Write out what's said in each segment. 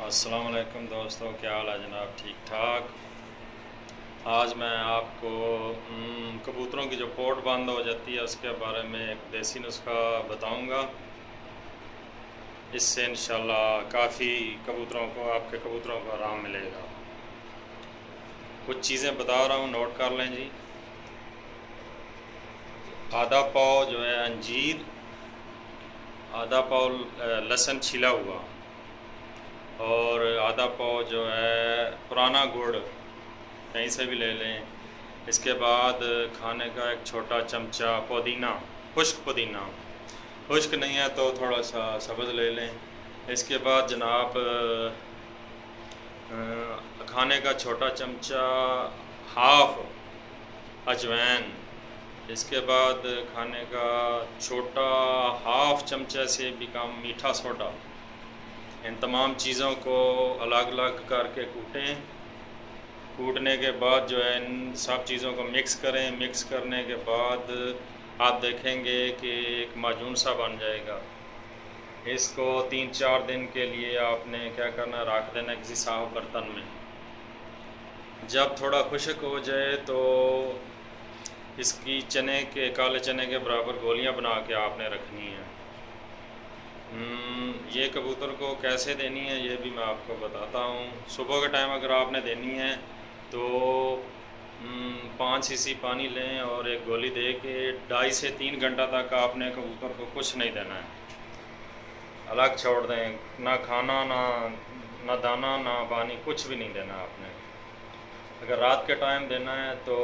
अस्सलाम वालेकुम दोस्तों, क्या हाल है जनाब? ठीक ठाक। आज मैं आपको कबूतरों की जो पोट बंद हो जाती है उसके बारे में एक देसी नुस्खा बताऊंगा। इससे इंशाल्लाह काफ़ी कबूतरों को, आपके कबूतरों को आराम मिलेगा। कुछ चीज़ें बता रहा हूँ, नोट कर लें जी। आधा पाव जो है अंजीर, आधा पाव लहसुन छिला हुआ, और आधा पाव जो है पुराना गुड़, कहीं से भी ले लें। इसके बाद खाने का एक छोटा चमचा पुदीना, खुश्क पुदीना, खुश्क नहीं है तो थोड़ा सा सब्ज़ ले लें। इसके बाद जनाब खाने का छोटा चमचा हाफ अजवाइन। इसके बाद खाने का छोटा हाफ चमचा से भी कम मीठा सोडा। इन तमाम चीज़ों को अलग अलग करके कूटें। कूटने के बाद जो है इन सब चीज़ों को मिक्स करें। मिक्स करने के बाद आप देखेंगे कि एक माजून सा बन जाएगा। इसको 3-4 दिन के लिए आपने क्या करना, रख देना किसी साफ बर्तन में। जब थोड़ा खुश्क हो जाए तो इसकी चने के, काले चने के बराबर गोलियां बना के आपने रखनी है। ये कबूतर को कैसे देनी है ये भी मैं आपको बताता हूँ। सुबह के टाइम अगर आपने देनी है तो 5 सीसी पानी लें और एक गोली दे के 2.5 से 3 घंटा तक आपने कबूतर को कुछ नहीं देना है, अलग छोड़ दें। ना खाना, ना दाना, ना पानी, कुछ भी नहीं देना आपने। अगर रात के टाइम देना है तो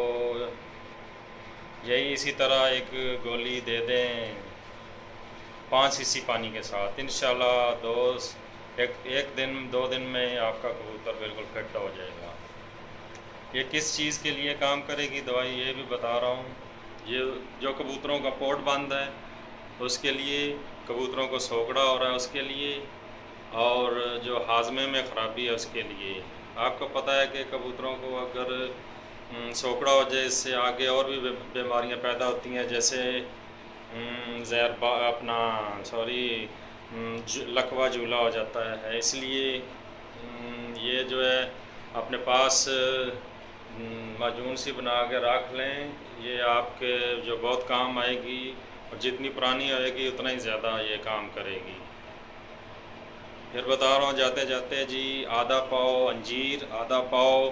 यही इसी तरह एक गोली दे दें 5 सीसी पानी के साथ। इंशाल्लाह एक दिन 2 दिन में आपका कबूतर बिल्कुल फिट हो जाएगा। ये किस चीज़ के लिए काम करेगी दवाई ये भी बता रहा हूँ। ये जो कबूतरों का पोट बंद है उसके लिए, कबूतरों को सोकड़ा हो रहा है उसके लिए, और जो हाजमे में ख़राबी है उसके लिए। आपको पता है कि कबूतरों को अगर सोकड़ा हो जाए इससे आगे और भी बीमारियां पैदा होती हैं, जैसे अपना लकवा झूला हो जाता है। इसलिए ये जो है अपने पास माजून सी बना के रख लें। ये आपके जो बहुत काम आएगी, और जितनी पुरानी होएगी उतना ही ज़्यादा ये काम करेगी। फिर बता रहा हूँ जाते जाते जी, आधा पाव अंजीर, आधा पाव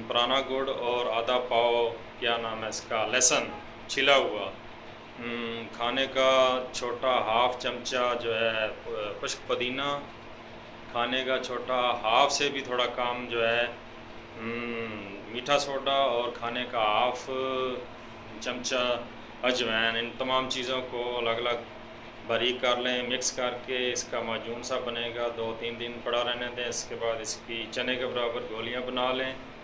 पुराना गुड़, और आधा पाव क्या नाम है इसका, लहसुन छिला हुआ। खाने का छोटा हाफ चमचा जो है खुश्क पुदीना। खाने का छोटा हाफ से भी थोड़ा कम जो है मीठा सोडा, और खाने का हाफ चमचा अजवाइन। इन तमाम चीज़ों को अलग अलग बारीक कर लें। मिक्स करके इसका माजून सा बनेगा। 2-3 दिन पड़ा रहने दें। इसके बाद इसकी चने के बराबर गोलियां बना लें।